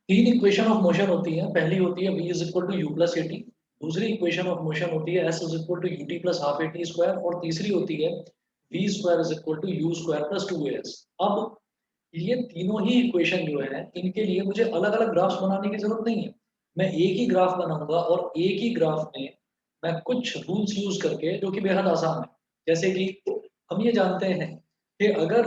तीन equation of motion होती है। पहली होती है v is equal to u plus a t, दूसरी इक्वेशन ऑफ मोशन होती है s is equal to u t plus half a t square, और तीसरी होती है v square is equal to u square plus two a s. अब ये तीनों ही इक्वेशन जो है इनके लिए मुझे अलग अलग ग्राफ्स बनाने की जरूरत नहीं है। मैं एक ही ग्राफ बनाऊंगा और एक ही ग्राफ में मैं कुछ रूल्स यूज करके, जो कि बेहद आसान है। जैसे कि हम ये जानते हैं कि अगर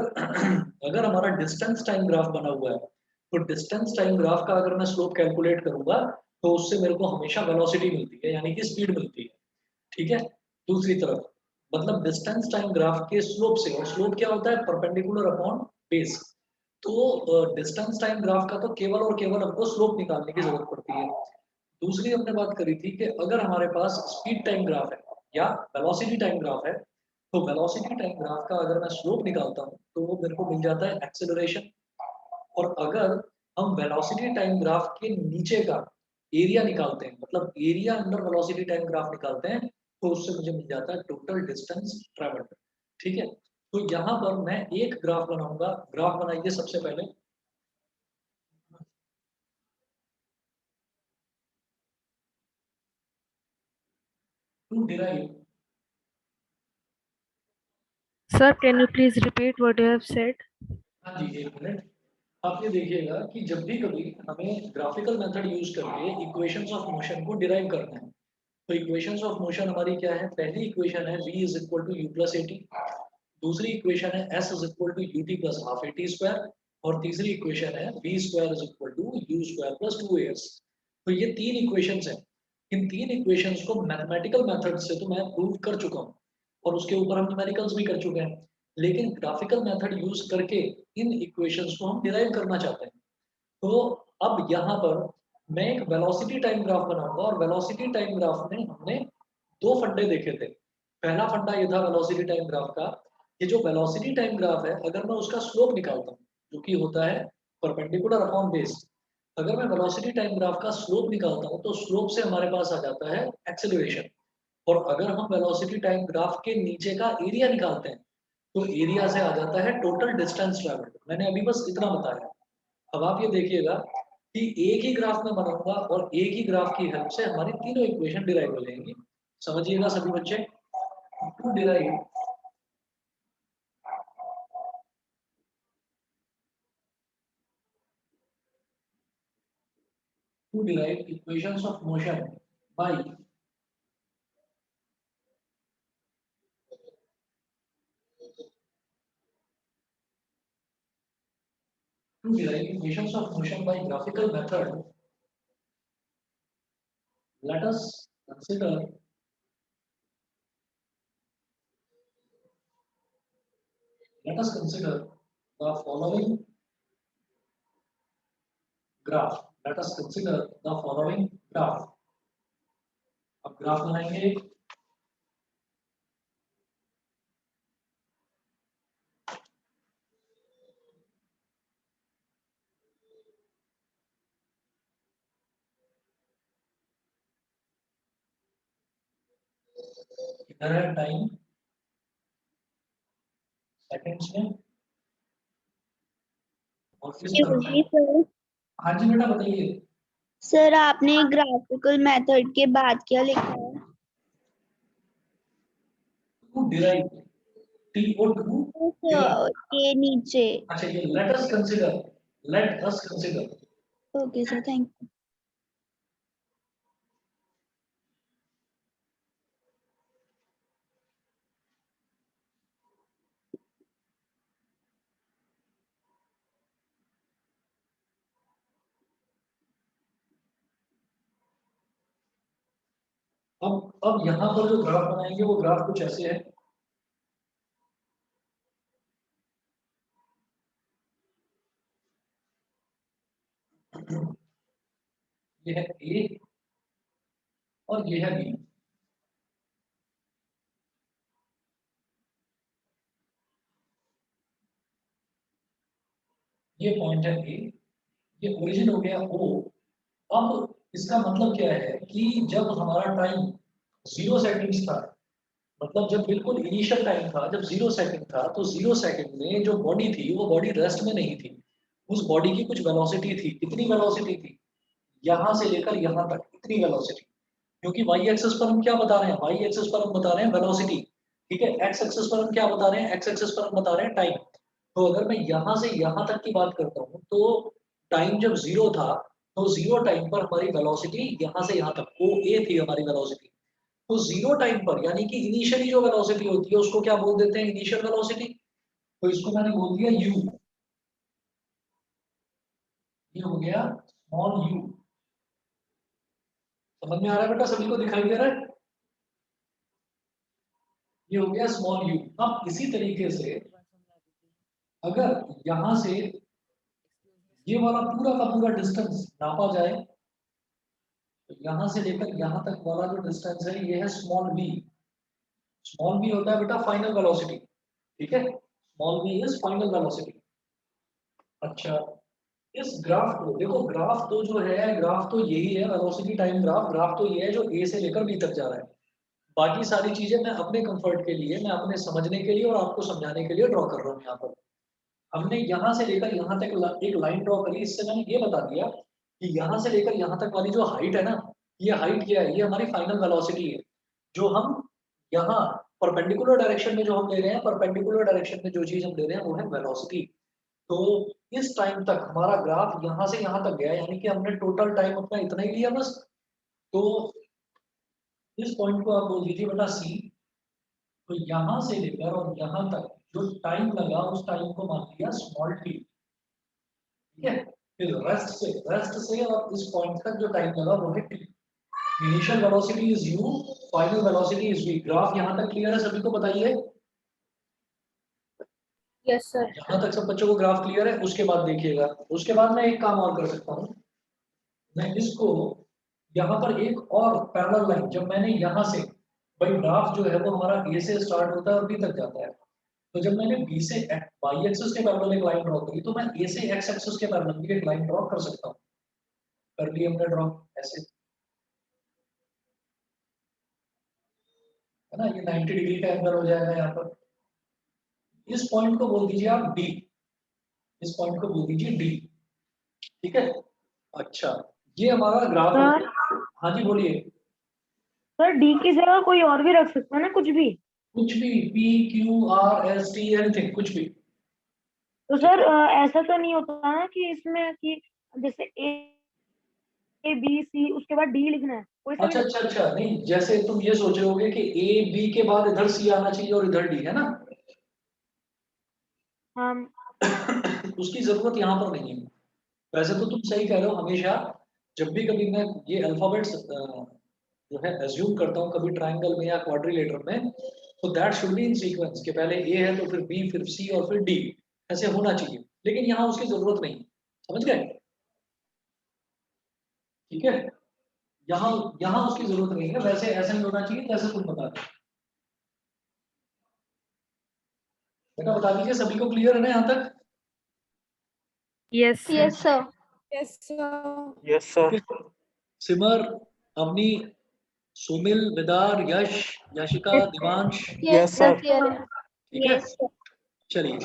अगर हमारा डिस्टेंस टाइम ग्राफ बना हुआ है, तो डिस्टेंस टाइम ग्राफ का अगर मैं स्लोप कैलकुलेट करूंगा तो उससे मेरे को हमेशा वेलोसिटी मिलती है, यानी कि स्पीड मिलती है। ठीक है। दूसरी तरफ मतलब डिस्टेंस टाइम ग्राफ के स्लोप से, और स्लोप क्या होता है, परपेंडिकुलर अपॉन बेस। तो डिस्टेंस टाइम ग्राफ का तो केवल और केवल हमको स्लोप निकालने की जरूरत पड़ती है। दूसरी हमने बात करी थी कि अगर हमारे पास स्पीड टाइम ग्राफ है या वेलोसिटी टाइम ग्राफ है, तो वेलोसिटी टाइम ग्राफ का अगर मैं स्लोप निकालता हूँ तो वो मेरे को मिल जाता है एक्सेलरेशन। और अगर हम वेलोसिटी टाइम ग्राफ के नीचे का एरिया निकालते हैं, मतलब area under velocity time graph निकालते हैं, तो उससे मुझे मिल जाता है टोटल डिस्टेंस ट्रेवल्ड। ठीक है। तो यहाँ पर मैं एक ग्राफ बनाऊंगा। ग्राफ बनाइए सबसे पहले। To derive. Sir, can you please repeat what you have said? हाँ जी, एक मिनट। आप ये देखिएगा कि जब भी कभी हमें ग्राफिकल मेथड यूज करके इक्वेशंस ऑफ मोशन को डिराइव करना है, तो इक्वेशंस ऑफ मोशन हमारी क्या है। पहली इक्वेशन है v is equal to u plus a t, दूसरी इक्वेशन है s is equal to u t plus half a t square, और तीसरी इक्वेशन है v square is equal to u square plus two a s. तो ये तीन equations हैं। इन तीन इक्वेशंस को मैथमेटिकल मेथड से तो मैं प्रूव कर चुका हूँ, और उसके ऊपर हम न्यूमेरिकल्स भी कर चुके हैं। लेकिन ग्राफिकल मेथड यूज करके इन इक्वेशंस को हम डिराइव करना चाहते हैं। तो अब यहाँ पर मैं एक वेलोसिटी टाइम ग्राफ बनाऊंगा, और वेलोसिटी टाइम ग्राफ में हमने दो फंडे देखे थे। पहला फंडा ये था वेलोसिटी टाइम ग्राफ का, ये जो वेलोसिटी टाइम ग्राफ है अगर मैं उसका स्लोप निकालता हूँ, जो कि होता है परपेंडिकुलर अपॉन बेस। अगर मैं वेलोसिटी टाइम ग्राफ का स्लोप निकालता हूँ तो स्लोप से हमारे पास आ जाता है एक्सेलरेशन। और अगर हम वेलोसिटी टाइम ग्राफ के नीचे का एरिया निकालते हैं, तो एरिया से आ जाता है टोटल डिस्टेंस ट्रैवल्ड। मैंने अभी बस इतना बताया। अब आप ये देखिएगा कि एक ही ग्राफ में बनाऊंगा और एक ही ग्राफ की हेल्प से हमारी तीनों इक्वेशन डिराइव हो जाएंगी। समझिएगा सभी बच्चे। To derive to derive equations of motion by to derive equations of motion by graphical method, let us consider the following graph. Let us consider the following graph. अब graph बनाएंगे। इधर है time seconds में, और इस तरफ है। जी sir. हाँ जी बेटा बताइए। सर आपने ग्राफिकल मेथड के बाद क्या लिखा है? To derive T O to के नीचे। अच्छा, ये let us consider, let us consider. Okay sir, thank you. अब यहाँ पर जो ग्राफ बनाएंगे वो ग्राफ कुछ ऐसे है। ये है ए और ये है बी। ये पॉइंट है ए, ये ओरिजिन हो गया ओ। अब इसका मतलब क्या है कि जब हमारा टाइम 0 सेकंड्स था, मतलब जब बिल्कुल इनिशियल टाइम था, जब 0 सेकंड था, तो 0 सेकंड में जो बॉडी थी वो बॉडी रेस्ट में नहीं थी, उस बॉडी की कुछ वेलोसिटी थी, कितनी वेलोसिटी थी, यहां से लेकर यहां तक इतनी वेलोसिटी, क्योंकि वाई एक्सिस पर हम क्या बता रहे हैं, वाई एक्सिस पर हम बता रहे हैं वेलोसिटी, ठीक है, एक्स एक्सिस पर हम क्या बता रहे हैं, एक्स एक्सिस पर हम बता रहे हैं टाइम। तो अगर मैं यहां से यहां तक की बात करता हूँ तो टाइम जब जीरो था, तो जीरो टाइम पर हमारी वेलोसिटी यहां से यहां तक ओ ए थी हमारी वेलोसिटी। तो जीरो टाइम पर यानी कि इनिशियली जो वेलोसिटी होती है उसको क्या बोल देते हैं, इनिशियल वेलोसिटी। तो इसको मैंने बोल दिया यू, ये हो गया स्मॉल यू। समझ में आ रहा है बेटा, सभी को दिखाई दे रहा है, ये हो गया स्मॉल यू। अब इसी तरीके से अगर यहां से ये वाला पूरा का पूरा डिस्टेंस नापा जाए, तो यहां से लेकर यहां तक वाला जो डिस्टेंस है ये है स्मॉल वी। स्मॉल वी होता है बेटा फाइनल वेलोसिटी, ठीक है, small v is final velocity. अच्छा, इस ग्राफ को देखो, ग्राफ तो जो है, ग्राफ तो यही है वेलोसिटी टाइम ग्राफ, ग्राफ तो ये है जो ए से लेकर बी तक जा रहा है। बाकी सारी चीजें मैं अपने कंफर्ट के लिए, मैं अपने समझने के लिए और आपको समझाने के लिए ड्रॉ कर रहा हूँ यहाँ पर। हमने यहाँ से लेकर यहाँ तक एक लाइन ड्रॉ करी, इससे मैंने ये बता दिया कि यहाँ से लेकर यहाँ तक वाली जो हाइट है ना, ये हाइट क्या है, ये हमारी फाइनल वेलोसिटी है, जो हम यहाँ परपेंडिकुलर डायरेक्शन में जो हम ले रहे हैं, परपेंडिकुलर डायरेक्शन में जो चीज हम ले रहे हैं वो है वेलोसिटी। तो इस टाइम तक हमारा ग्राफ यहाँ से यहाँ तक गया, यानी कि हमने टोटल टाइम अपना इतना ही लिया बस। तो इस पॉइंट को आप बोल दीजिए बेटा सी। तो यहाँ से लेकर और यहाँ तक जो टाइम लगा उस टाइम को मान लिया स्मॉल टी, ठीक है। फिर रेस्ट से और इस पॉइंट तक जो टाइम लगा वो है T. Initial velocity is u, final velocity is v. Graph यहाँ तक क्लियर है सभी को, बताइए। Yes, sir. यहाँ तक सब बच्चों को ग्राफ क्लियर है। उसके बाद देखिएगा, उसके बाद मैं एक काम और कर सकता हूँ, मैं इसको यहाँ पर एक और पैरेलल लाइन, जब मैंने यहाँ से, भाई ग्राफ जो है वो हमारा ए से स्टार्ट होता है और बी तक जाता है, तो जब मैंने बी से वाई एक्सिस के पैरेलल एक लाइन ड्रॉ करी, तो मैं ए से एक्स एक्सिस के पैरेलल भी एक लाइन ड्रॉ कर सकता हूँ। कर लिया हमने ड्रॉ ऐसे, है ना, ये 90 डिग्री का एंगल हो जाएगा यहाँ पर। इस पॉइंट को बोल दीजिए आप डी, इस पॉइंट को बोल दीजिए डी, ठीक है। अच्छा, ये हमारा ग्राफ हो सर गया। हाँ जी बोलिए। सर डी की जगह कोई और भी रख सकता है ना, कुछ भी। कुछ भी, P Q R S T anything, कुछ भी। तो ठीक सर है, ऐसा तो नहीं होता ना कि इसमें कि जैसे ए बी सी उसके बाद डी लिखना है, कोई सा भी अच्छा लिख अच्छा अच्छा, नहीं जैसे तुम ये सोच रहे होगे कि ए बी के बाद इधर सी आना चाहिए और इधर डी, है ना। हम। उसकी जरूरत यहाँ पर नहीं है। वैसे तो तुम सही कह रहे हो, हमेशा जब भी कभी मैं ये अल्फाबेट्स जो है एज्यूम करता हूँ कभी ट्रायंगल में या क्वाड्रिलेटरल में, तो that should be in sequence, कि पहले ए है तो फिर बी फिर सी और फिर डी, ऐसे होना चाहिए। लेकिन यहाँ उसकी जरूरत नहीं, समझ गए, ठीक है। यहाँ यहाँ उसकी जरूरत नहीं है, वैसे ऐसा ही होना चाहिए जैसे तुम बता रहे हो। बेटा बता दीजिए, सभी को क्लियर है ना यहाँ तक। Yes, sir. Yes, sir. Yes, sir. Yes, sir. ठीक है? सिमर, अवनी, सुमिल, विदार, यश, Yashika, Divansh, Yes, sir. Clear है। ठीक है। Yes, sir. चलिए,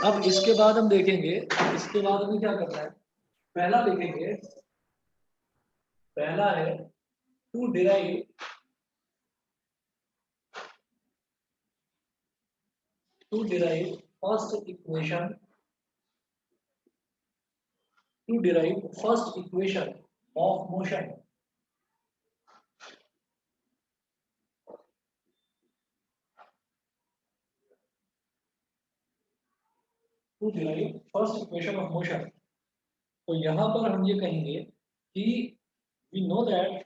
अब इसके बाद हम देखेंगे, इसके बाद हमें क्या करना है। पहला देखेंगे, पहला है to derive first equation, to derive first equation of motion. To derive first equation of motion. तो यहाँ पर हम ये कहेंगे कि we know that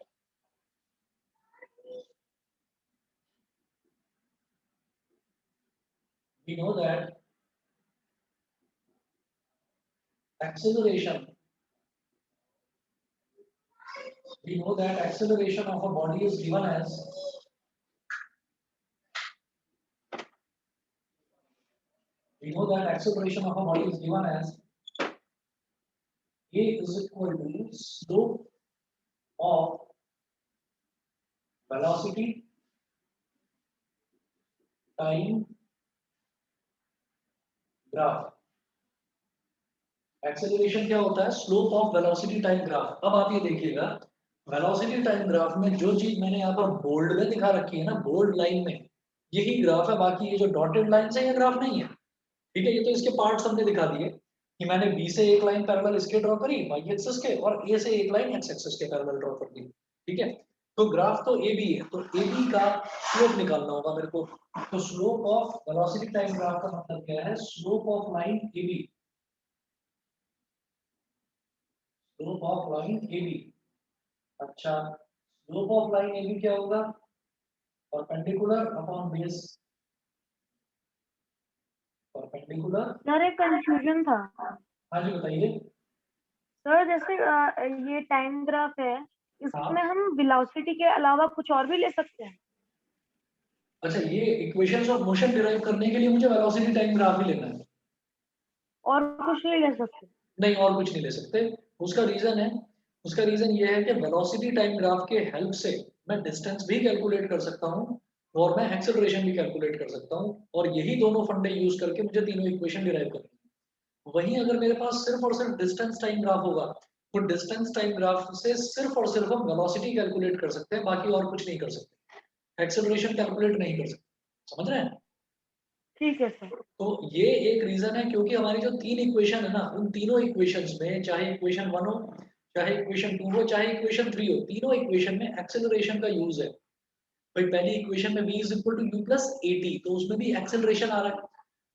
acceleration, of a body is given as a is equal to slope of velocity time graph. Acceleration क्या होता है? Slope of velocity time graph. अब आप ये देखिएगा, वेलोसिटी टाइम ग्राफ में जो चीज मैंने यहाँ पर बोल्ड में दिखा रखी है ना, बोल्ड लाइन में, यही ग्राफ है। बाकी ये जो डॉटेड लाइन है ये ग्राफ नहीं है, ठीक है। ये तो इसके पार्ट्स हमने दिखा दिए कि मैंने बी से एक लाइन पैरेलल इसके ड्रॉ करी वाई एक्सिस के, और ए से एक लाइन एक्स एक्सिस के पैरेलल ड्रॉ कर दी, ठीक है। तो ग्राफ तो ए बी है, तो ए बी का स्लोप निकालना होगा मेरे को। तो slope of velocity time graph का मतलब क्या है? Slope of line A B, slope of line A B. अच्छा, slope of line A B क्या होगा? Perpendicular upon base, perpendicular. Sir एक कंफ्यूजन था हाँ जी बताइए। सर, जैसे ये टाइम ग्राफ है, इसमें हाँ, हम वेलोसिटी के अलावा कुछ और भी ले सकते हैं? अच्छा, ये इक्वेशंस ऑफ मोशन डिराइव करने के लिए मुझे वेलोसिटी टाइम ग्राफ ही लेना है? और कुछ नहीं ले सकते? नहीं, और कुछ नहीं ले सकते। उसका रीजन है, उसका रीजन ये है कि वेलोसिटी टाइम ग्राफ के हेल्प से मैं डिस्टेंस भी कैलकुलेट कर सकता हूँ और मैं एक्सेलरेशन भी कैलकुलेट कर सकता हूँ, और यही दोनों फंडे यूज करके मुझे तीनों इक्वेशन डिराइव करनी है। वहीं अगर मेरे पास सिर्फ और सिर्फ डिस्टेंस टाइम ग्राफ होगा, तो डिस्टेंस टाइम ग्राफ से सिर्फ और सिर्फ हम वेलोसिटी कैलकुलेट कर सकते हैं, बाकी और कुछ नहीं कर सकते, एक्सेलरेशन कैलकुलेट नहीं कर सकते। समझ रहे हैं? ठीक है सर। तो ये एक रीजन है, क्योंकि हमारी जो तीन इक्वेशन है ना, उन तीनों इक्वेशंस में, चाहे इक्वेशन 1 हो, चाहे इक्वेशन 2 हो, चाहे इक्वेशन 3 हो, तीनों इक्वेशन में एक्सेलरेशन का यूज है। भाई पहली इक्वेशन में v is equal to u plus a t, तो उसमें भी एक्सेलरेशन आ रहा है।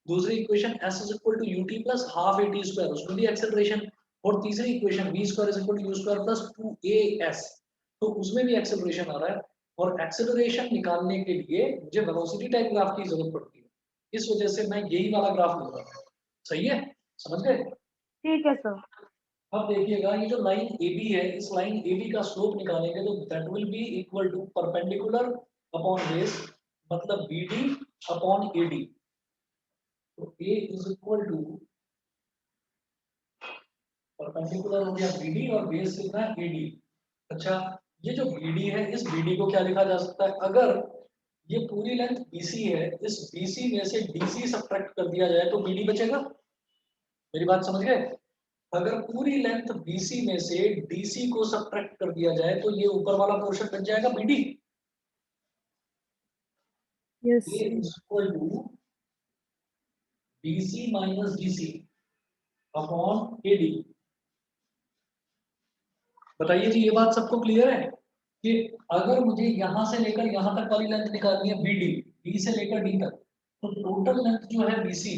दूसरी equation s is equal to u t plus half a t square, उसमें भी एक्सेलरेशन। और तीसरी equation v square is equal to u square plus 2as, तो उसमें भी एक्सेलरेशन आ रहा है। और एक्सेलरेशन निकालने के लिए मुझे वेलोसिटी टाइप ग्राफ की जरूरत पड़ती है, इस वजह से मैं यही वाला ग्राफ लूंगा। सही है? समझ गए? ठीक है सर। अब देखिएगा, ये जो लाइन AB है, इस लाइन AB का स्लोप निकालेंगे तो that will be equal to perpendicular upon base, मतलब BD अपॉन AD। तो A is equal to perpendicular हो गया BD और बेस कितना है AD। अच्छा, ये जो BD है, इस BD को क्या लिखा जा सकता है? अगर ये पूरी लेंथ BC है, इस BC में से DC सब्ट्रैक्ट कर दिया जाए तो BD बचेगा। मेरी बात समझ गए? अगर पूरी लेंथ BC में से DC को सब्ट्रैक्ट कर दिया जाए तो ये ऊपर वाला पोर्शन बच जाएगा BD। Yes A sir. is equal to BC minus DC upon AD। बताइए जी, ये बात सबको क्लियर है कि अगर मुझे यहां से लेकर यहां तक वाली लेंथ निकालनी है BD, B से लेकर D तक, तो टोटल लेंथ जो है BC,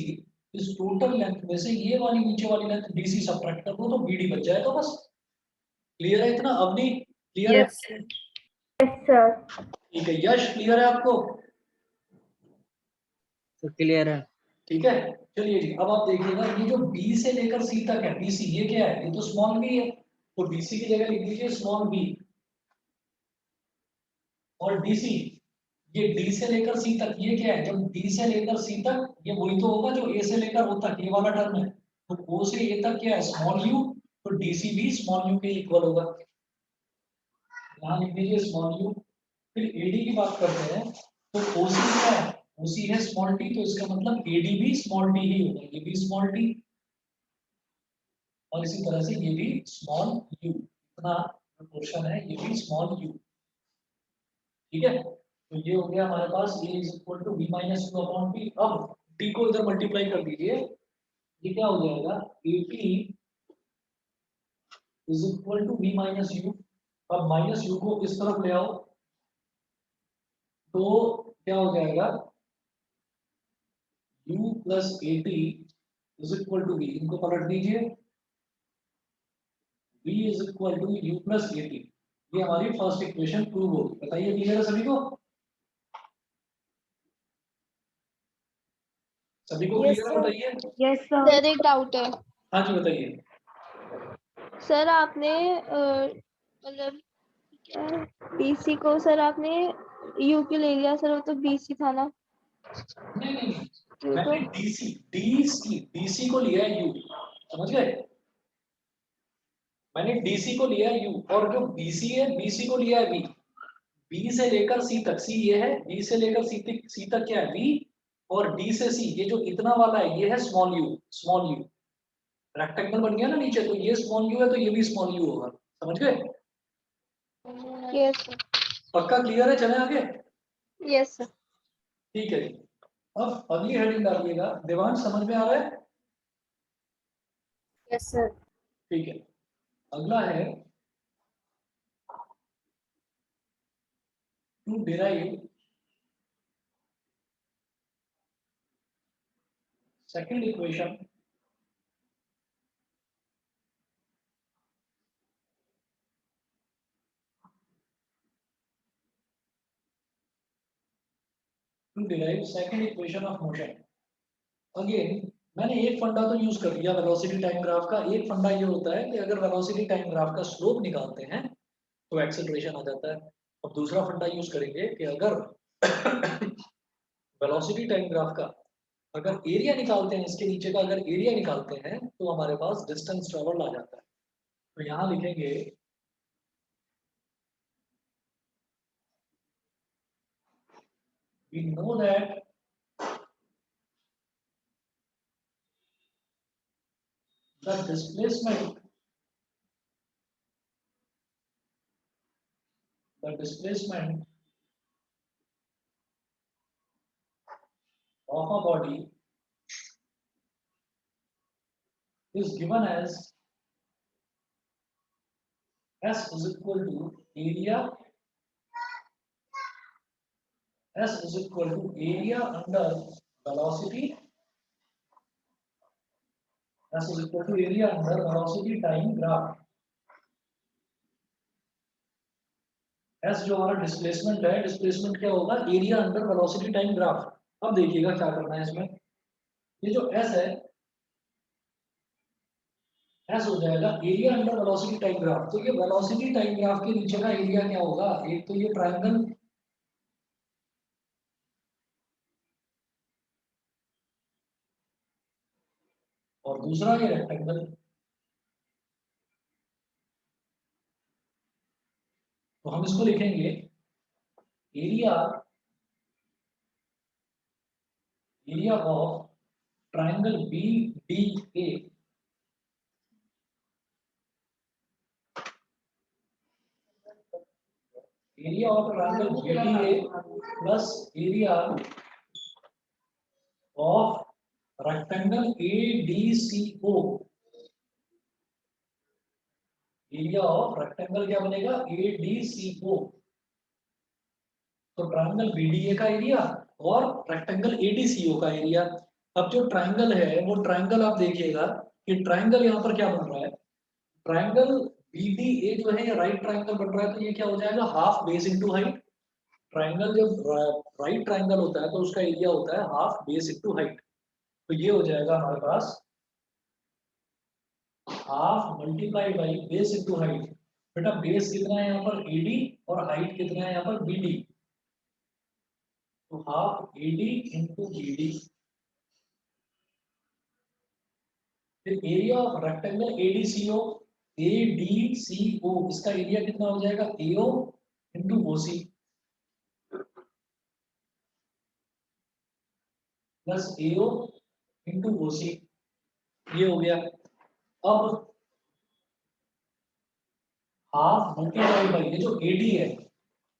इस टोटल लेंथ में से ये वाली नीचे वाली लेंथ DC सब्ट्रैक्ट कर दो तो BD बच जाए, तो बस। क्लियर है इतना? अवनी क्लियर है? Yes sir. Yes sir. ठीक है। यश क्लियर है आपको? तो क्लियर है। ठीक है, चलिए जी। अब आप देखिएगा, ये जो B से लेकर C तक है, BC, ये क्या है? ये तो स्मॉल b है, तो BC की जगह लिख दीजिए स्मॉल b। और DC, ये D से लेकर C तक, ये क्या है? जब D से लेकर C तक, ये वही तो होगा जो A से लेकर O तक, ये वाला टर्म है। तो O से A तक क्या है? स्मॉल u, तो DC भी स्मॉल u के इक्वल होगा। यहाँ लिख दीजिए स्मॉल u। फिर AD की बात करते हैं, तो OC क्या है? OC है स्मॉल t, तो इसका मतलब AD भी स्मॉल t ही होगा, ये भी स्मॉल t, और इसी तरह से ये भी स्मॉल u, इतना प्रोपोर्शन है, ये भी स्मॉल u। ठीक है, तो ये हो गया हमारे पास a is equal to v minus u upon p। अब t को इधर मल्टीप्लाई कर दीजिए, ये क्या हो जाएगा? at is equal to v minus u। अब माइनस u को इस तरफ ले आओ तो क्या हो जाएगा? u plus at is equal to v, इनको पलट दीजिए, v is equal to u plus at। ये हमारी फर्स्ट इक्वेशन प्रूव होगी। बताइए, क्लियर है सभी को? सभी को Yes, क्लियर है? sir. बताइए। Yes sir. सर एक डाउट है हाँ जी बताइए। सर, आपने मतलब क्या बीसी को सर आपने यू क्यों ले लिया सर? वो तो बीसी था ना। नहीं नहीं, क्यों तो? मैंने डीसी को लिया है यू, समझ गए? मैंने डीसी को लिया है यू, और जो बीसी है, बीसी को लिया है वी। बी से लेकर सी तक, सी ये है, बी से लेकर सी तक क्या है? वी। और डी से सी, ये जो इतना वाला है, ये है small you, small you. Rectangle बन गया ना नीचे, तो ये स्मॉल यू है तो ये भी स्मॉल यू होगा, समझ गए? Yes sir. पक्का क्लियर है? चले आगे। Yes sir. ठीक है जी। अब अगली हेडिंग डालिएगा। देवांश समझ में आ रहा है? Yes sir. ठीक है। अगला है to derive second equation to derive second equation of motion. Again, मैंने एक फंडा तो यूज कर लिया वेलोसिटी टाइम ग्राफ का। एक फंडा ये होता है कि अगर वेलोसिटी टाइम ग्राफ का स्लोप निकालते हैं तो एक्सेलरेशन आ जाता है। अब दूसरा फंडा यूज करेंगे कि अगर वेलोसिटी टाइम ग्राफ का अगर एरिया निकालते हैं, इसके नीचे का अगर एरिया निकालते हैं तो हमारे पास डिस्टेंस ट्रेवल आ जाता है। तो यहाँ लिखेंगे we know that the displacement of a body is given as S is equal to area, S is equal to area under velocity, S is equal to area under velocity time graph. S जो हमारा displacement है, displacement क्या होगा? Area under velocity time graph. अब देखिएगा क्या करना है इसमें। ये जो S है, S हो जाएगा area under velocity time graph. तो ये वेलोसिटी टाइम ग्राफ के नीचे का एरिया क्या होगा? एक तो ये ट्रायंगल, और दूसरा ये रेक्टेंगल। तो हम इसको लिखेंगे area of triangle B D A area of triangle B D A plus area of rectangle A D C O. Area of rectangle क्या बनेगा? A D C O. तो ट्रायंगल बीडीए का एरिया और rectangle ADCO का area. अब जो triangle है वो ट्रायंगल आप देखिएगा कि ट्रायंगल यहाँ पर क्या बन रहा है? ट्रायंगल बीडीए जो है ये राइट ट्रायंगल बन रहा है, तो ये क्या हो जाएगा? Half base into height. Triangle जब राइट ट्रायंगल होता है तो उसका एरिया होता है हाफ बेस इनटू हाइट। तो ये हो जाएगा हमारे पास half multiplied by base into height. बेटा बेस कितना है यहाँ पर? एडी, और हाइट कितना है यहाँ पर? बीडी। तो हाफ एडी इंटू बीडी। फिर एरिया ऑफ रेक्टेंगल एडीसीओ, एडीसीओ इसका एरिया कितना हो जाएगा? एओ इंटू ओसी प्लस एओ इंटू ओसी। ये हो गया। अब हाफ मल्टीप्लाई बाई ये जो एडी है,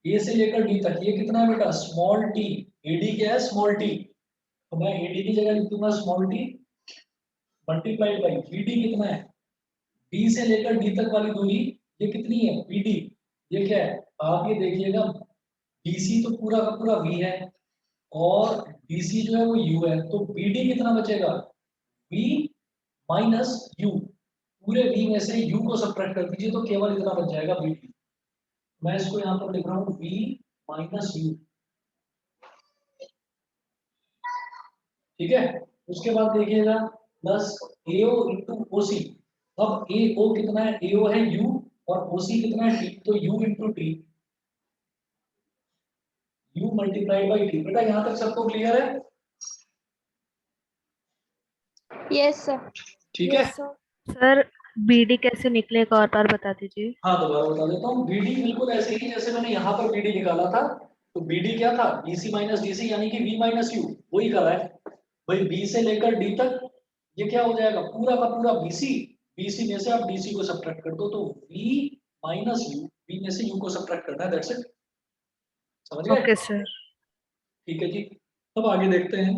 ए से लेकर डी तक ये कितना है बेटा? Small T. एडी क्या है? Small T. तो मैं एडी की जगह लिख दूंगा small T multiplied by BD कितना है? बी से लेकर डी तक वाली दूरी ये कितनी है? बीडी। ये क्या है? आप ये देखिएगा बीसी तो पूरा का पूरा वी है और बीसी जो है वो यू है। तो बीडी कितना बचेगा? V minus u. पूरे वी में से यू को सब्ट्रैक्ट कर दीजिए तो केवल इतना बच जाएगा बीडी। मैं इसको यहाँ पर लिख रहा हूँ वी माइनस यू। ठीक है। उसके बाद देखिएगा प्लस एओ इंटू ओसी। अब एओ कितना है? एओ है यू और ओसी कितना है? टी। तो you into T, you multiplied by T. बेटा यहाँ तक सबको क्लियर है? Yes sir. ठीक है। सर बीडी कैसे निकलेगा और बार बता दीजिए। हाँ दोबारा बता देता हूँ। बीडी बिल्कुल ऐसे ही जैसे मैंने यहाँ पर बीडी निकाला था। तो बीडी क्या था? बीसी माइनस डीसी यानी कि वी माइनस यू। वही करा है भाई। बी से लेकर डी तक ये क्या हो जाएगा पूरा का पूरा BC, BC में से आप DC को सब्ट्रैक्ट कर दो तो V माइनस U, V में से U को सब्ट्रैक्ट करना है, दैट्स इट। समझ गए? Okay sir. ठीक है जी। अब आगे देखते हैं।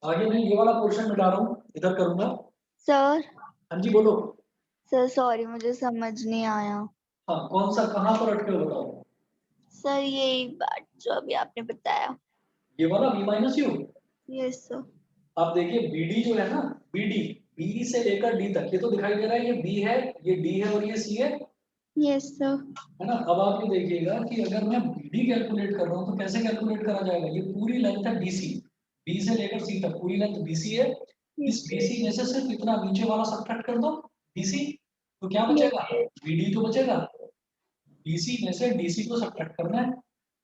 आगे मैं ये वाला पोर्शन मिटा रहा हूँ, इधर करूंगा। सर हाँ जी बोलो। सर सॉरी मुझे समझ नहीं आया। हाँ कौन सा, कहाँ पर अटके हो बताओ। सर यही बात जो अभी आपने बताया। ये वाला V minus you. Yes sir. आप देखिए BD जो है ना, BD, B से लेकर D तक, ये तो दिखाई दे रहा है, ये B है, ये D है और ये C है यस सर। है ना। अब आप ये देखिएगा कि अगर मैं BD कैलकुलेट कर रहा हूँ तो कैसे कैलकुलेट करा जाएगा, ये पूरी लेंथ है BC, B से लेकर C तक पूरी लेंथ BC है। इस BC में से सिर्फ इतना नीचे वाला सब्ट्रैक्ट कर दो BC, तो क्या बचेगा, BD तो बचेगा। BC में से DC को सब्ट्रैक्ट करना है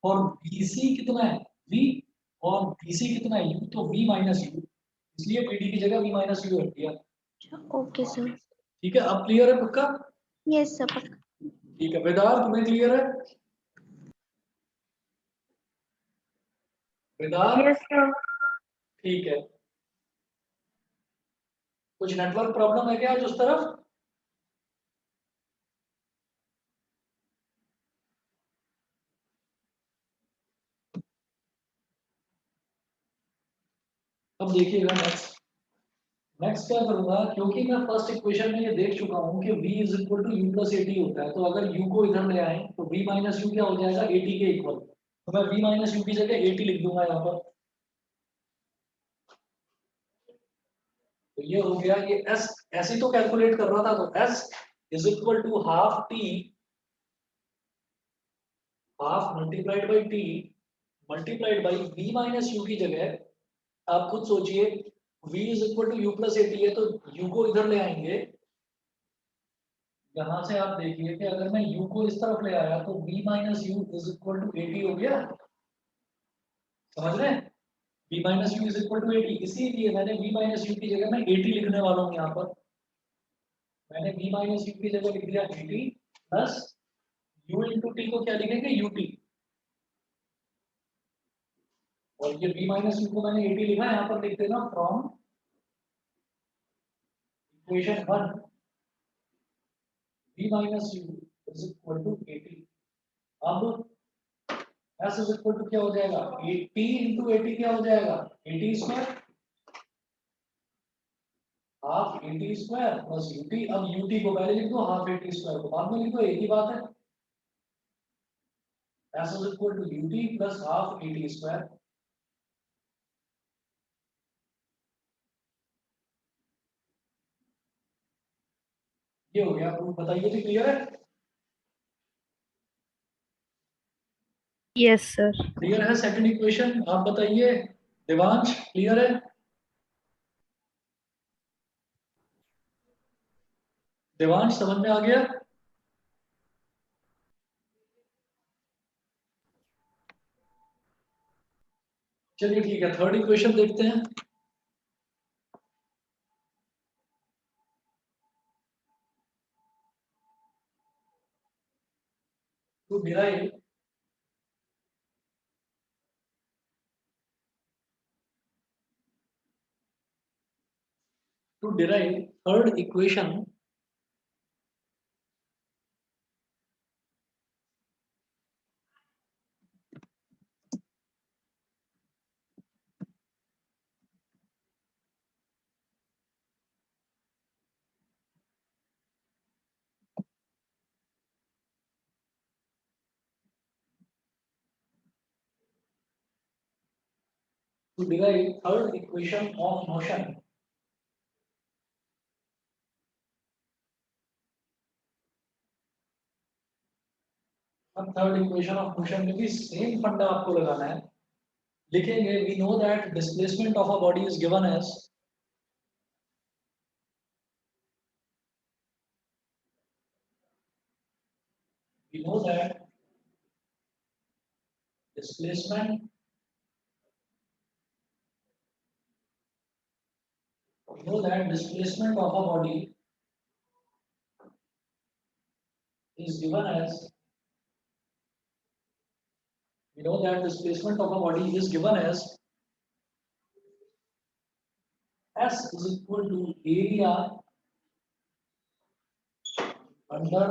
और BC कितना है V, और BC कितना है U, तो V माइनस U, इसलिए BD की जगह V माइनस U रख दिया। Okay sir. ठीक है, अब क्लियर है पक्का? यस सर पक्का। ठीक है वेदांत, तुम्हें क्लियर है? वेदांत यस सर। ठीक है। कुछ नेटवर्क प्रॉब्लम है क्या आज उस तरफ? अब देखिएगा नेक्स्ट, नेक्स्ट क्या करूंगा, क्योंकि मैं फर्स्ट इक्वेशन में ये देख चुका हूं कि v is equal to u plus AT होता है, तो अगर u को इधर ले आए तो v माइनस यू क्या हो जाएगा, 80 के इक्वल, तो मैं v माइनस यू की जगह 80 लिख दूंगा यहाँ पर। तो ये हो गया, ये s ऐसे ही तो कैलकुलेट कर रहा था, तो s is equal to half t, half multiplied by t multiplied by v minus u की जगह आप खुद सोचिए, v is equal to u plus at है, तो u को इधर ले आएंगे, यहां से आप देखिए कि अगर मैं u को इस तरफ ले आया तो v minus u is equal to 80 हो गया। समझ रहे हैं? v minus u is equal to 80, इसीलिए मैंने v माइनस यू की जगह मैं 80 लिखने वाला हूं यहाँ पर। मैंने v माइनस यू की जगह लिख दिया 80 प्लस u इंटू टी को क्या लिखेंगे ut, और ये v माइनस यू को मैंने 80 लिखा, यहाँ पर लिख देना from equation 1 v minus u is equal to 80। अब s इज इक्वल टू क्या हो जाएगा, 80 इंटू 80 क्या हो जाएगा, 80 square, half 80 square plus ut। अब ut को पहले लिख दो, हाफ 80 स्क्वायर को बाद में लिख दो, एक ही बात है। s is equal to ut plus half 80 square. ये हो गया प्रूफ, बताइए जी क्लियर है? Yes sir. क्लियर है सेकंड इक्वेशन? आप बताइए देवांश, क्लियर है? देवांश समझ में आ गया? चलिए ठीक है, थर्ड इक्वेशन देखते हैं। To derive third equation to derive third equation of motion, अब थर्ड इक्वेशन ऑफ मोशन में भी सेम फंडा आपको लगाना है। लिखेंगे we know that displacement of a body is given as, we know that displacement we know that displacement of a body is given as, we know that displacement of a body is given as S is equal to area under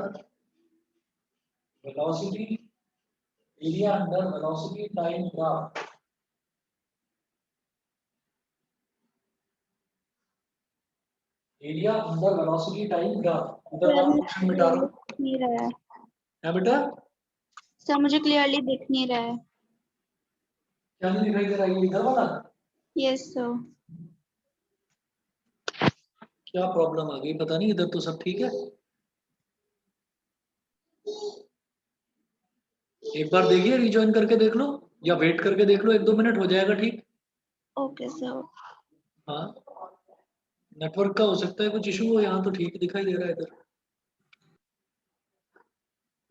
velocity time graph. Area under velocity time graph. इधर sir आप मुझे question मिटा clearly लो। दिख नहीं रहा है। क्या बेटा? सर मुझे क्लियरली दिख नहीं रहा है। क्या नहीं दिखाई दे रहा है? ये इधर वाला यस सर। क्या प्रॉब्लम आ गई पता नहीं, इधर तो सब ठीक है। एक बार देखिए, रिजॉइन करके देख लो या वेट करके देख लो, 1-2 मिनट हो जाएगा ठीक। Okay sir. हाँ, नेटवर्क का हो सकता है कुछ इशू हो, यहाँ तो ठीक दिखाई दे रहा है इधर।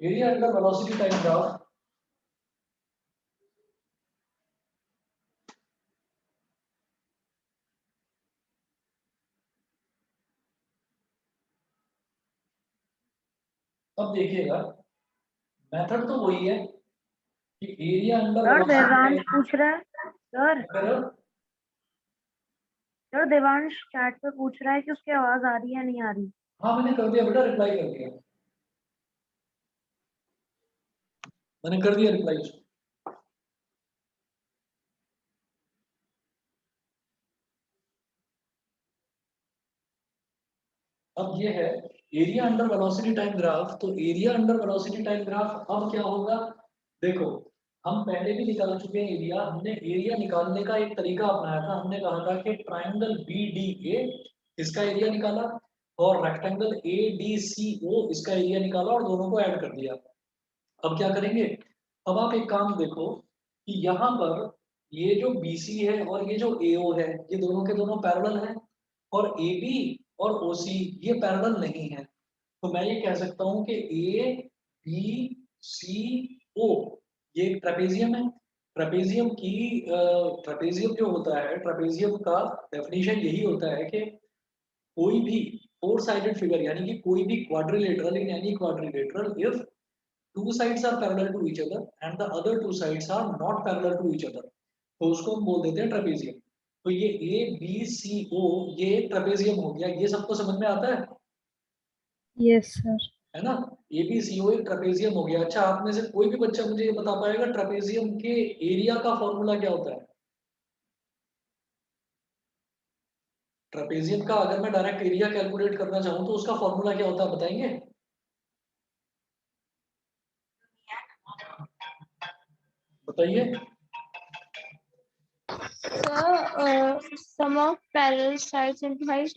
Area under velocity time graph. अब देखिएगा, मेथड तो वही है कि area under sir Devansh velocity पूछ रहा है सर देवांश चैट पे पूछ रहा है कि उसकी आवाज आ रही है नहीं आ रही। हाँ मैंने कर दिया बेटा, रिप्लाई कर दिया, मैंने कर दिया रिप्लाई उसको। अब ये है area under velocity time graph. तो area under velocity time graph अब क्या होगा, देखो हम पहले भी निकाल चुके हैं एरिया। हमने एरिया निकालने का एक तरीका अपनाया था, हमने कहा था कि ट्रायंगल BDA इसका एरिया निकाला और रेक्टेंगल ADCO इसका एरिया निकाला और दोनों को ऐड कर दिया। अब क्या करेंगे, अब आप एक काम देखो कि यहाँ पर ये जो BC है और ये जो AO है, ये दोनों के दोनों पैरेलल हैं, और AB और OC ये पैरेलल नहीं है। तो मैं ये कह सकता हूँ कि ABCO ये एक ट्रेपेजियम है। ट्रेपेजियम की ट्रेपेजियम जो होता है, ट्रेपेजियम का डेफिनेशन यही होता है कि कोई भी फोर साइडेड फिगर यानी कि कोई भी quadrilateral in any quadrilateral if two sides are parallel to each other and the other two sides are not parallel to each other, तो उसको हम बोल देते हैं ट्रेपेजियम। तो ये ABCO ये ट्रेपेजियम हो गया। ये सबको समझ में आता है? Yes sir. है ना, ABCO एक ट्रेपेजियम हो गया। अच्छा, आप में से कोई भी बच्चा मुझे ये बता पाएगा ट्रेपेजियम के एरिया का फॉर्मूला क्या होता है? ट्रेपेजियम का अगर मैं डायरेक्ट एरिया कैलकुलेट करना चाहूँ तो उसका फॉर्मूला क्या होता है, बताएंगे? बताइए। Sir sum of parallel sides into height.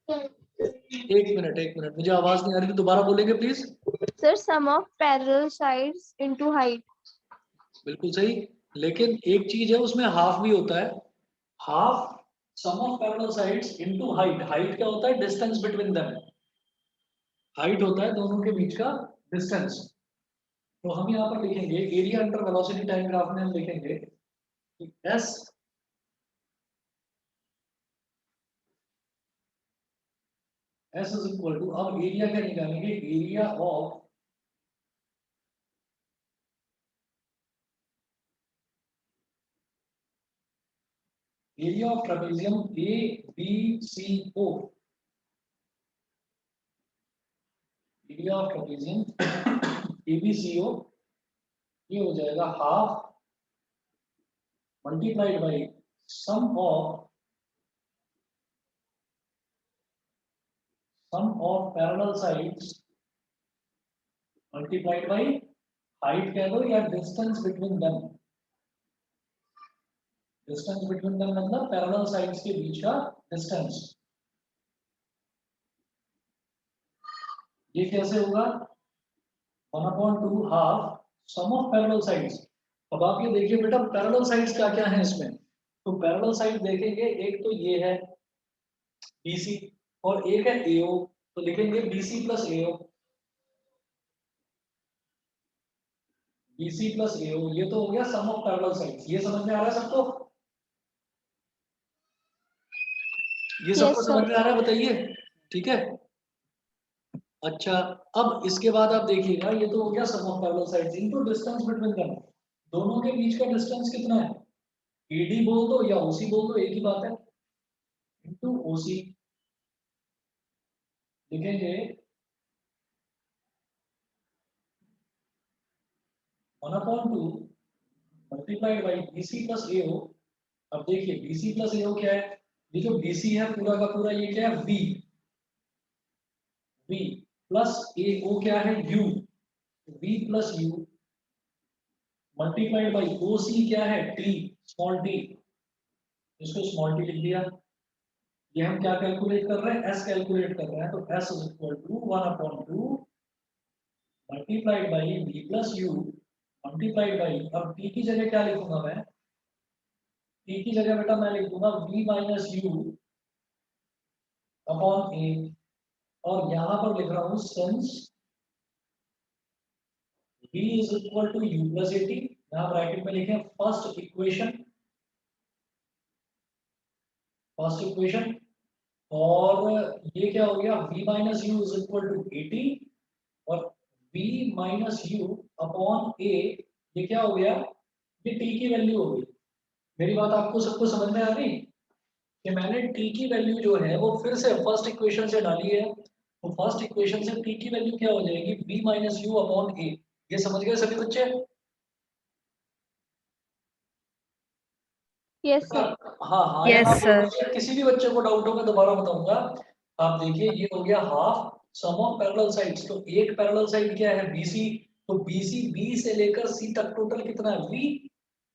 एक मिनट, मुझे आवाज नहीं आ रही, दोबारा बोलेंगे please. Sir sum of parallel sides into height. बिल्कुल सही, लेकिन एक चीज है उसमें हाफ भी होता है। Half sum of parallel sides into height. Height क्या होता है? Distance between them. हाइट होता है दोनों के बीच का डिस्टेंस। तो हम यहाँ पर लिखेंगे area under velocity time graph में हम लिखेंगे कि S इज इक्वल टू, अब एरिया क्या निकालेंगे, area of trapezium ABCO। Area of trapezium ABCO ये हो जाएगा half multiplied by sum of parallel sides multiplied by height कह दो या distance between them. Distance between them मतलब पैरेलल साइड्स के बीच का डिस्टेंस। ये कैसे होगा, 1/2 half sum of parallel sides. अब आप ये देखिए बेटा, पैरेलल साइड्स क्या क्या है इसमें। तो पैरेलल साइड देखेंगे, एक तो ये है BC और एक है AO, तो लिखेंगे BC plus AO। BC plus AO ये तो हो गया सम ऑफ पैरेलल साइड्स। ये समझ में आ रहा है सबको? ये सबको Yes, समझ sir. में आ रहा है, बताइए। ठीक है, अच्छा अब इसके बाद आप देखिएगा, ये तो हो गया sum of parallel sides into distance between them. दोनों के बीच का डिस्टेंस कितना है? AD बोल दो या OC बोल दो, एक ही बात है। OC लिखेंगे 1/2 multiplied by BC plus AO। अब देखिए BC प्लस AO क्या है, ये जो BC है पूरा का पूरा ये क्या है V प्लस AO क्या है U, V plus U multiplied by OC क्या है T, स्मॉल t, इसको स्मॉल t लिख दिया। ये हम क्या कैलकुलेट कर रहे हैं, S कैलकुलेट कर रहे हैं, तो S is equal to 1/2 multiplied by V plus U multiplied by, अब T की जगह क्या लिखूंगा मैं, T की जगह बेटा मैं लिख दूंगा V minus U upon A, और यहां पर लिख रहा हूं since V is equal to U plus AT, यहां ब्रैकेट में लिखें फर्स्ट इक्वेशन, और ये क्या हो गया V minus u is equal to 80, और V minus u upon A, ये क्या हो गया, ये T की वैल्यू हो गई। मेरी बात आपको सबको समझ में आ गई कि मैंने T की वैल्यू जो है वो फिर से फर्स्ट इक्वेशन से डाली है, तो फर्स्ट इक्वेशन से T की वैल्यू क्या हो जाएगी, V minus u upon A। ये समझ गए सभी बच्चे? Yes sir. हाँ हाँ या ना यस बोलो, सर। किसी भी बच्चे को डाउट होगा दोबारा बताऊंगा। आप देखिए ये हो गया half sum of parallel sides, तो एक पैरेलल साइड क्या है BC, तो BC B से लेकर C तक टोटल कितना है V,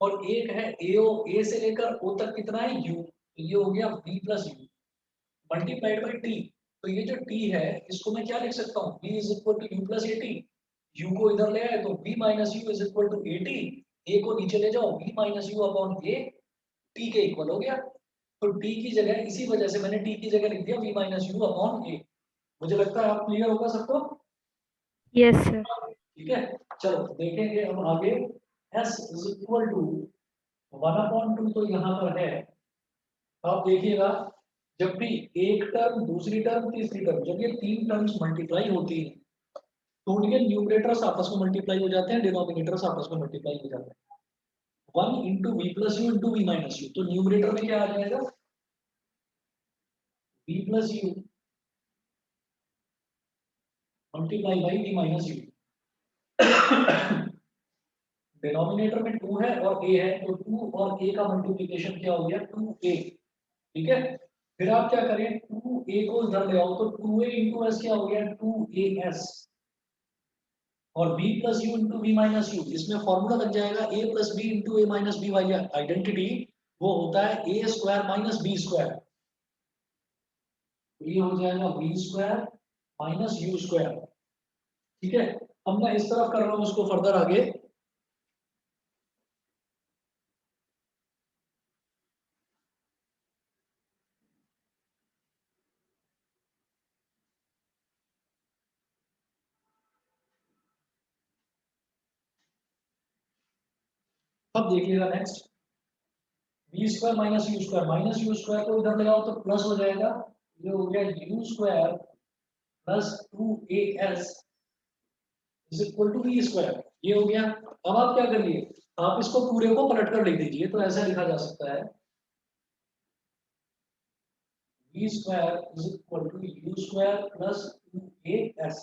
और एक है AO A से लेकर O तक कितना है U, तो ये हो गया V plus U multiplied by T। तो ये जो T है इसको मैं क्या लिख सकता हूँ, V is equal to U plus AT, U को इधर ले आए तो V minus u is equal to AT, A को नीचे ले जाओ V minus u upon A, T के इक्वल हो गया। तो T की जगह, इसी वजह से मैंने T की जगह लिख दिया V minus u upon A। मुझे लगता है आप क्लियर होगा सबको, यस सर। ठीक है। चलो देखेंगे अब आगे, S इज इक्वल टू 1/2 तो यहाँ पर है। आप देखिएगा जब भी एक टर्म दूसरी टर्म तीसरी टर्म, जब ये तीन टर्म्स मल्टीप्लाई होती है तो उनके न्यूमरेटर्स आपस में मल्टीप्लाई हो जाते हैं, डिनोमिनेटर्स आपस में मल्टीप्लाई हो जाते हैं। 1 into v plus u into v minus u, तो न्यूमरेटर में क्या आ जाएगा, v plus u multiply by v minus u. Denominator में 2 है और a है, तो 2 और a का मल्टीप्लिकेशन क्या हो गया 2a, ठीक है। फिर आप क्या करें, 2a को इधर ले आओ तो 2a इंटू एस क्या हो गया 2as, और b plus u into b minus u, इसमें फॉर्मूला लग जाएगा a plus b into a minus b why identity, वो होता है a square minus b square, ये हो जाएगा v square minus u square, ठीक है। अब मैं इस तरफ कर रहा हूं उसको फर्दर आगे, अब देखिएगा next, v square minus u square को इधर लगाओ तो प्लस हो जाएगा, ये हो गया u square plus 2as is equal to v square, ये हो गया। अब आप क्या करिए, आप इसको पूरे को पलट कर लिख दीजिए, तो ऐसा लिखा जा सकता है v square is equal to u square plus 2as,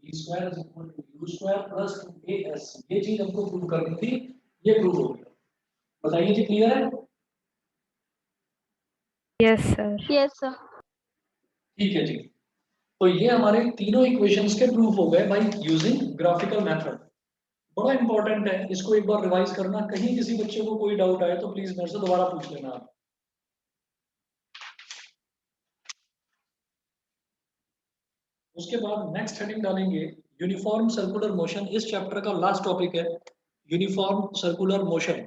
v square is equal to u square plus 2as, ये चीज हमको प्रूव करनी थी, ये प्रूव हो गया। बताइए जी क्लियर है? Yes sir. Yes sir. ठीक है जी। तो ये हमारे तीनों इक्वेशंस के प्रूफ हो गए बाय यूजिंग ग्राफिकल मेथड। बड़ा इंपॉर्टेंट है, इसको एक बार रिवाइज करना, कहीं किसी बच्चे को कोई डाउट आए तो प्लीज मेरे से दोबारा पूछ लेना आप। उसके बाद नेक्स्ट हेडिंग डालेंगे यूनिफॉर्म सर्कुलर मोशन, इस चैप्टर का लास्ट टॉपिक है uniform circular motion.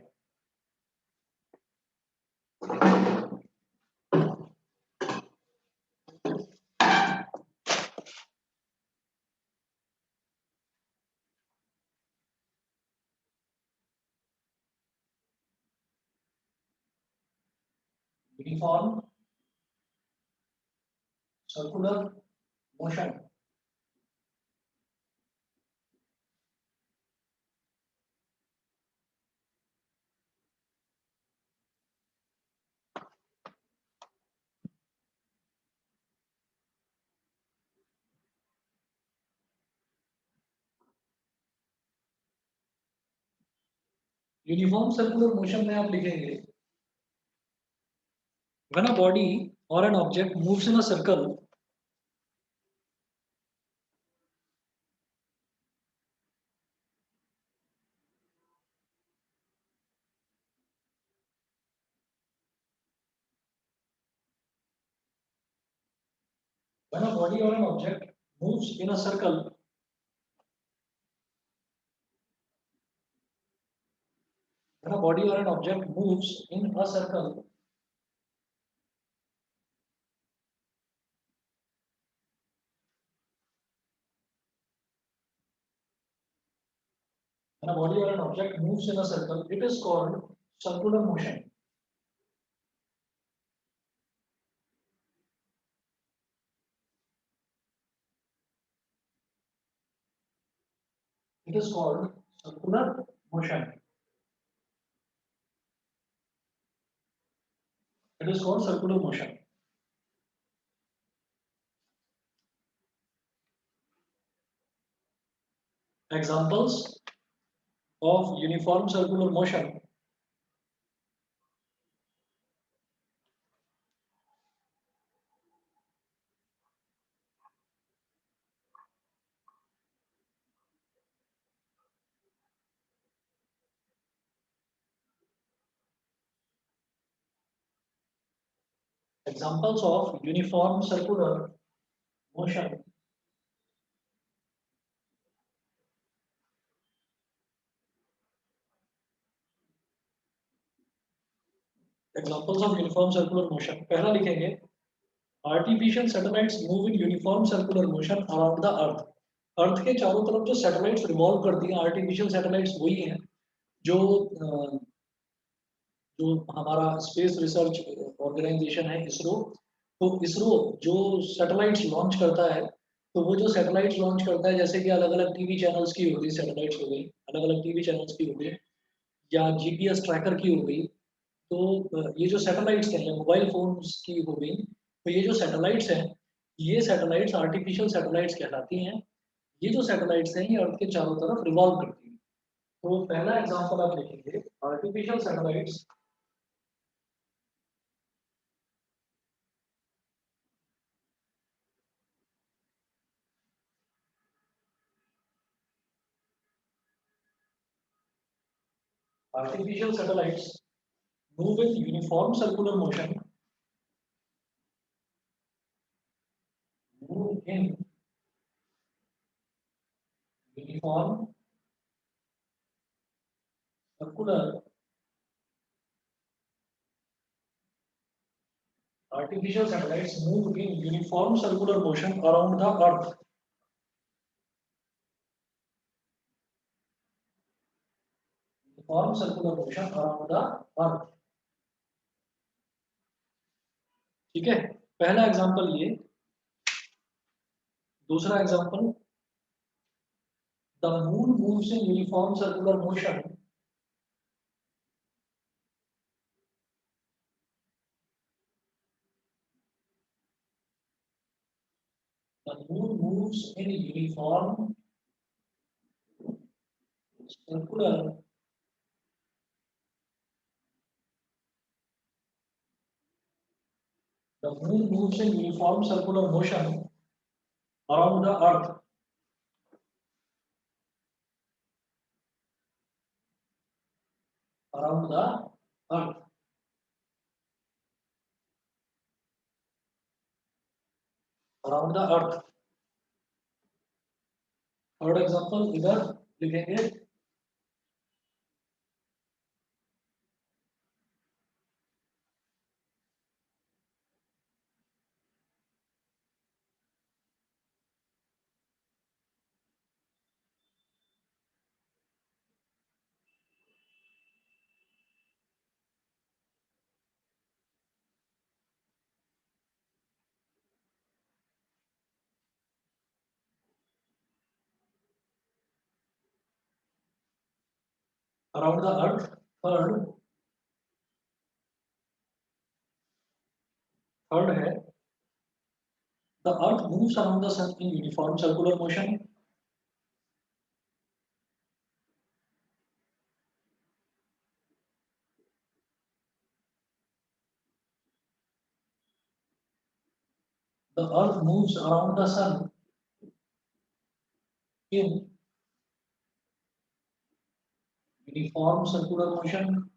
Uniform circular motion, uniform circular motion में आप लिखेंगे when a body or an object moves in a circle when a body or an object moves in a circle when a body or an object moves in a circle when a body or an object moves in a circle it is called circular motion. It is called circular motion. It is called circular motion. Examples of uniform circular motion. Examples of uniform circular motion. Examples of uniform circular motion. पहला लिखेंगे artificial satellites move in uniform circular motion around the earth. अर्थ के चारों तरफ जो satellites revolve करती हैं artificial satellites वही हैं जो जो हमारा स्पेस रिसर्च ऑर्गेनाइजेशन है इसरो। तो इसरो जो सैटेलाइट्स लॉन्च करता है तो वो जो सैटेलाइट्स लॉन्च करता है जैसे कि अलग अलग टीवी चैनल्स की हो गई सैटेलाइट्स हो गई अलग अलग टीवी चैनल्स की हो गई या जीपीएस ट्रैकर की हो गई। तो ये जो सैटेलाइट्स हैं या मोबाइल फोन्स की हो गई तो ये जो सैटेलाइट्स हैं ये सैटेलाइट्स आर्टिफिशियल सैटेलाइट्स कहलाती हैं। ये जो सैटेलाइट्स हैं ये अर्थ के चारों तरफ रिवॉल्व करती हैं। तो पहला एग्जांपल आप लिखेंगे artificial satellites artificial satellites move in uniform circular motion move in uniform circular artificial satellites move in uniform circular motion around the earth uniform circular motion around the earth। ठीक है पहला example ये। दूसरा example the moon moves in uniform circular motion the moon moves in uniform circular the moon moves in uniform circular motion around the earth around the earth around the earth। Third example इधर लिखेंगे around the earth। Third है the earth moves around the sun in uniform circular motion। the earth moves around the sun in uniform circular motion.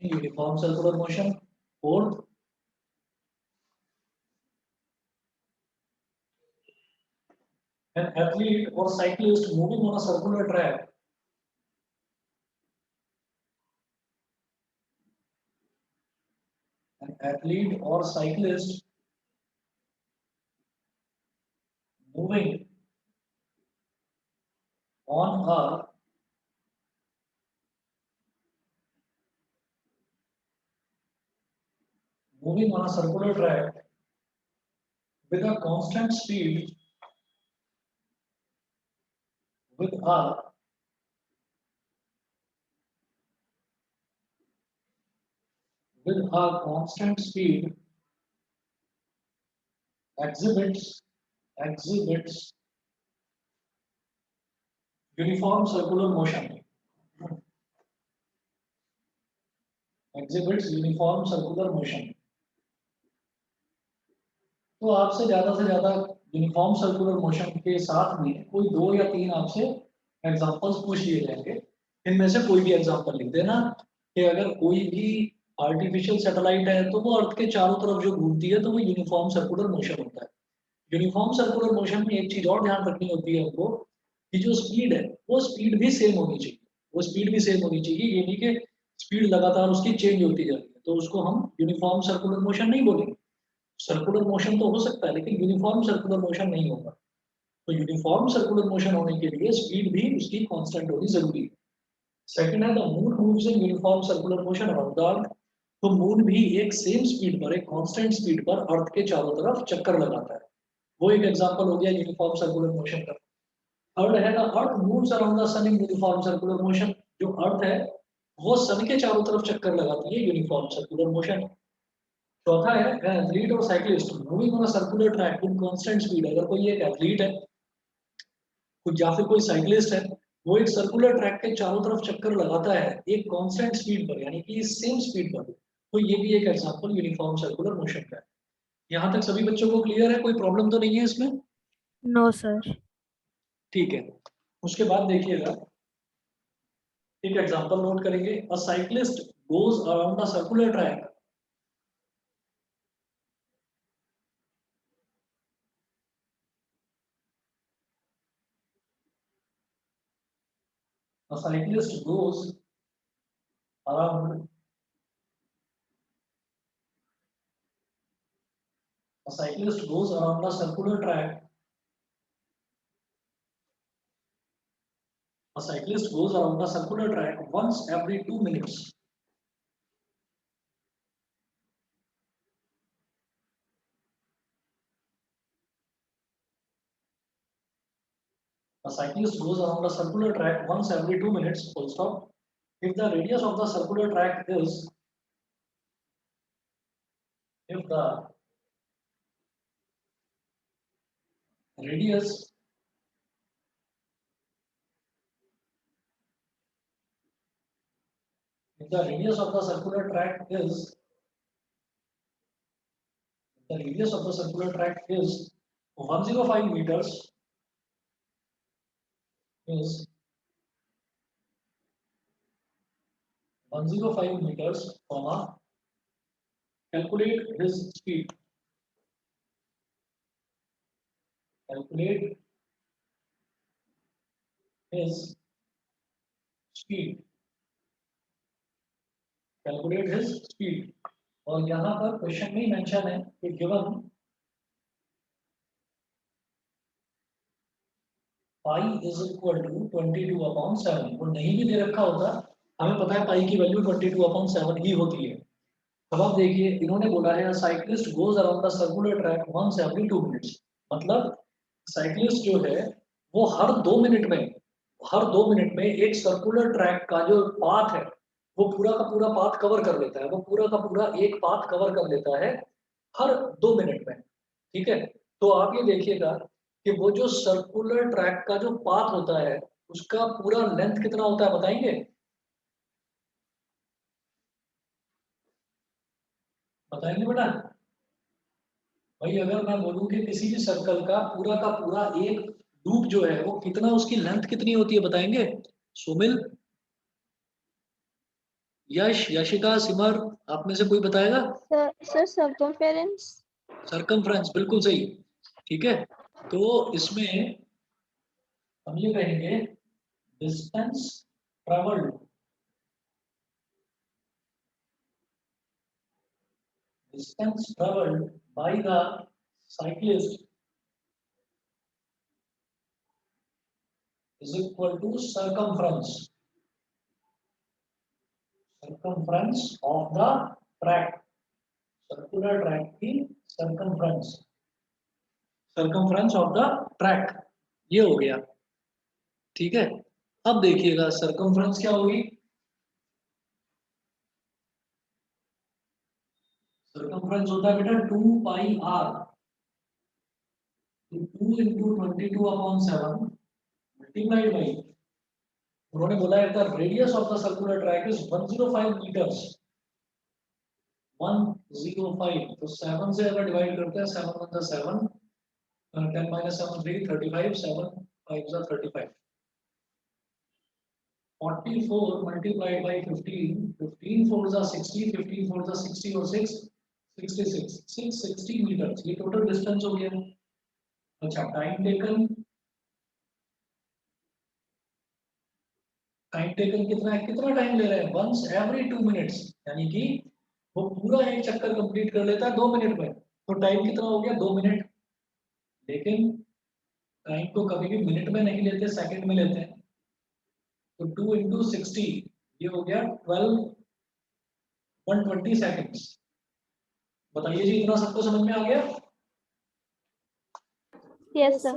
Uniform circular motion. Fourth, an athlete or cyclist moving on a circular track an athlete or cyclist moving on a circular track with a constant speed with a constant speed exhibits uniform circular motion. Exhibits uniform circular motion. तो आपसे ज्यादा से ज्यादा uniform circular motion के साथ में कोई 2 या 3 आपसे एग्जांपल्स पूछ लिए जाएंगे। इनमें से कोई भी एग्जांपल लिख देना कि अगर कोई भी आर्टिफिशियल सैटेलाइट है तो वो अर्थ के चारों तरफ जो घूमती है तो वो यूनिफॉर्म सर्कुलर मोशन होता है। यूनिफॉर्म सर्कुलर मोशन में एक चीज और ध्यान रखनी होती है हमको कि जो स्पीड है वो स्पीड भी सेम होनी चाहिए। वो स्पीड भी सेम होनी चाहिए, ये नहीं कि स्पीड लगातार उसकी चेंज होती जा रही है तो उसको हम यूनिफॉर्म सर्कुलर मोशन नहीं बोलेंगे। सर्कुलर मोशन तो हो सकता है लेकिन यूनिफॉर्म सर्कुलर मोशन नहीं होगा। तो यूनिफॉर्म सर्कुलर मोशन होने के लिए स्पीड भी उसकी कांस्टेंट होनी जरूरी है। सेकंड है the moon moves in uniform circular motion around the earth. तो मून भी एक सेम स्पीड पर, एक कांस्टेंट स्पीड पर अर्थ के चारों तरफ चक्कर लगाता है। वो एक एग्जांपल हो गया यूनिफॉर्म सर्कुलर मोशन का। थर्ड है the earth moves around the sun in uniform circular motion. जो अर्थ है वो सन के चारों तरफ चक्कर लगाती है, यूनिफॉर्म सर्कुलर मोशन। चौथा है एथलीट और cyclist moving on a circular track with constant speed. अगर कोई एक एथलीट है या फिर कोई साइक्लिस्ट है वो एक सर्कुलर ट्रैक के चारों तरफ चक्कर लगाता है एक कांस्टेंट स्पीड पर, यानी कि सेम स्पीड पर, तो ये भी एक एग्जांपल यूनिफॉर्म सर्कुलर मोशन का है। यहाँ तक सभी बच्चों को क्लियर है? कोई प्रॉब्लम तो नहीं है इसमें? No, sir. ठीक है, उसके बाद देखिएगा एक एग्जांपल नोट करेंगे। अ cyclist goes around a circular track a cyclist goes around a cyclist goes around a circular track. A cyclist goes around a circular track once every 2 minutes. A cyclist goes around a circular track once every 2 minutes, full stop. If the radius of the circular track is, if the radius if the radius of the circular track is, the radius of the circular track is 105 meters, is 105 meters, comma, calculate his speed. Calculate his speed. Calculate his speed. और यहाँ पर question में mention है कि given pi is equal to 22/7। वो नहीं भी दे रखा होता, हमें पता है पाई की वैल्यू 22/7 ही होती है। अब आप देखिए इन्होंने बोला है cyclist goes around the circular track once every 2 minutes. मतलब साइक्लिस्ट जो है वो हर 2 मिनट में एक सर्कुलर ट्रैक का जो पाथ है वो पूरा का पूरा पाथ कवर कर लेता है, वो पूरा का पूरा एक पाथ कवर कर लेता है हर 2 मिनट में, ठीक है। तो आप ये देखिएगा कि वो जो सर्कुलर ट्रैक का जो पाथ होता है उसका पूरा लेंथ कितना होता है बताएंगे? बताएंगे बेटा? भाई अगर मैं बोलूं कि किसी भी सर्कल का पूरा एक लूप जो है वो कितना, उसकी लेंथ कितनी होती है बताएंगे? सुमिल, यश, यशिका, सिमर, आप में से कोई बताएगा? Sir circumference. सरकमफ्रेंस, बिल्कुल सही, ठीक है। तो इसमें हम ये कहेंगे distance travelled, distance traveled by the cyclist is equal to circumference of the track, circular track की circumference of the track, ये हो गया, ठीक है। अब देखिएगा circumference क्या होगी? circumference होता है बेटा 2 pi r, तो 2 into 22/7 multiplied by, उन्होंने बोला है the radius of the circular track is 105 metres, 105, तो 7 से अगर डिवाइड करते हैं 7 1 7, 10 minus 7 3, 35, 7 5 35, 44 multiplied by 15, 15 4 60, 15 4 60 और 6 66, 660 मीटर, ये टोटल डिस्टेंस हो गया। अच्छा, टाइम टेकन कितना है, कितना टाइम ले रहे हैं? वंस एवरी 2 मिनट्स, यानी कि वो पूरा एक चक्कर कंप्लीट कर लेता है 2 मिनट में, तो टाइम कितना हो गया? 2 मिनट। लेकिन टाइम को कभी भी मिनट में नहीं लेते, सेकंड में लेते हैं, तो 2 into 60, ये हो गया 120 सेकंड्स। बताइए जी, इतना सबको समझ में आ गया? Yes sir.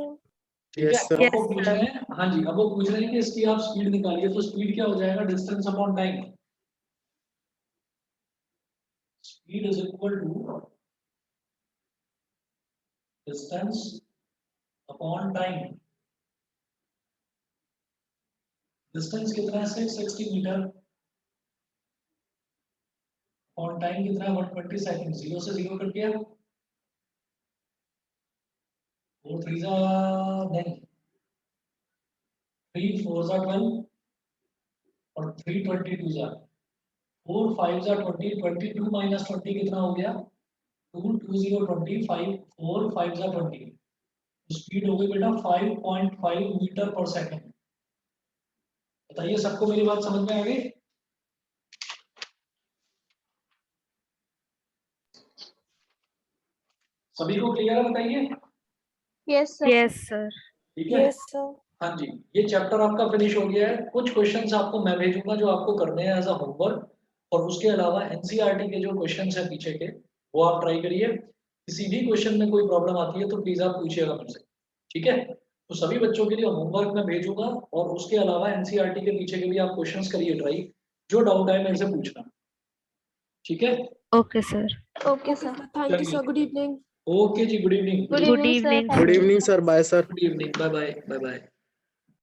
ठीक है। अब Yes, वो पूछ sir. रहे हैं, हाँ जी, अब वो पूछ रहे हैं कि इसकी आप स्पीड निकालिए, तो स्पीड क्या हो जाएगा? Distance upon time, speed is equal to distance upon time. Distance कितना है? 660 मीटर, और टाइम कितना है? 120 सेकंड। 0 से 0 कट गया, 4 3 नहीं, 3 4 12 और 3 22 4 5 20, 22 minus 20 कितना हो गया? 2 2 0 25, 4 5 20, स्पीड हो गई बेटा 5.5 मीटर पर सेकंड। बताइए, सबको मेरी बात समझ में आ गई? सभी को क्लियर है? बताइए। Yes sir. Yes, sir. ठीक है। Yes, sir. हाँ जी, ये चैप्टर आपका फिनिश हो गया है। कुछ क्वेश्चंस आपको मैं भेजूंगा जो आपको करने हैं एज अ होमवर्क, और उसके अलावा एनसीईआरटी के जो क्वेश्चंस हैं पीछे के, वो आप ट्राई करिए। किसी भी क्वेश्चन में कोई प्रॉब्लम आती है तो प्लीज आप पूछिएगा मुझसे, ठीक है। तो सभी बच्चों के लिए होमवर्क मैं भेजूंगा, और उसके अलावा एनसीईआरटी के पीछे के भी आप क्वेश्चंस करिए ट्राई, जो डाउट है मेरे से पूछना, ठीक है। Okay, sir. Okay sir. Thank you, sir. Good evening. Okay जी, good evening. Good Good evening sir. evening, thank good you. Evening sir, bye sir. Good evening, bye bye, bye bye.